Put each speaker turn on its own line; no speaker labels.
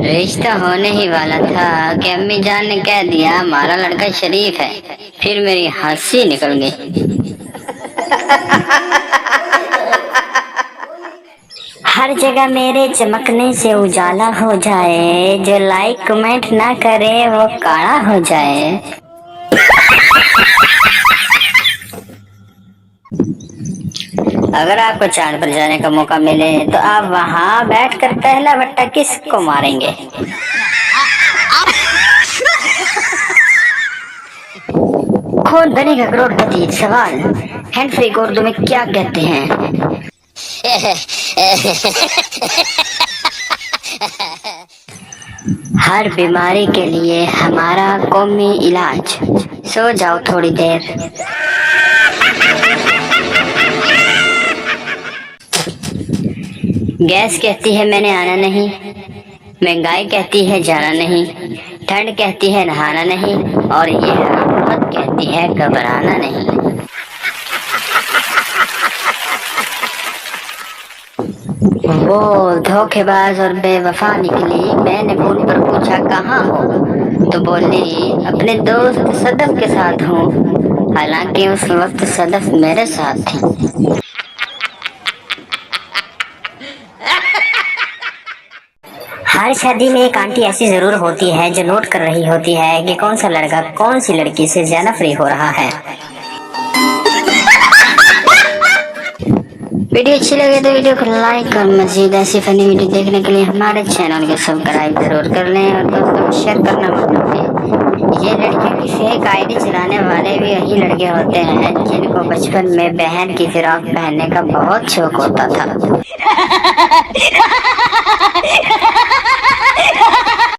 रिश्ता होने ही वाला था कि अम्मी जान ने कह दिया हमारा लड़का शरीफ है, फिर मेरी हंसी निकल गई। हर जगह मेरे चमकने से उजाला हो जाए, जो लाइक कमेंट ना करे वो काला हो जाए। अगर आपको चांद पर जाने का मौका मिले तो आप वहां बैठकर पहला बट्टा किसको मारेंगे? कौन बनेगा करोड़पति? सवाल हैंड फ्री को उर्दू में क्या कहते हैं? हर बीमारी के लिए हमारा कौमी इलाज। सो जाओ थोड़ी देर। गैस कहती है मैंने आना नहीं, महंगाई कहती है जाना नहीं, ठंड कहती है नहाना नहीं, और ये हुकूमत कहती है घबराना नहीं। वो धोखेबाज और बेवफा निकली। मैंने फोन पर पूछा कहाँ हो, तो बोली अपने दोस्त सदफ के साथ हूँ। हालांकि उस वक्त सदफ मेरे साथ थी। हर शादी में एक आंटी ऐसी जरूर होती है जो नोट कर रही होती है कि कौन सा लड़का कौन सी लड़की से ज्यादा फ्री हो रहा है। वीडियो अच्छी लगे तो वीडियो को लाइक और मजीद ऐसी फनी वीडियो देखने के लिए हमारे चैनल को सब्सक्राइब जरूर कर लें और दोस्तों को शेयर करना मत भूलें। ये लड़कियों की फेक आईडी चलाने वाले भी यही लड़के होते हैं जिनको बचपन में बहन की फिराक पहनने का बहुत शौक होता था।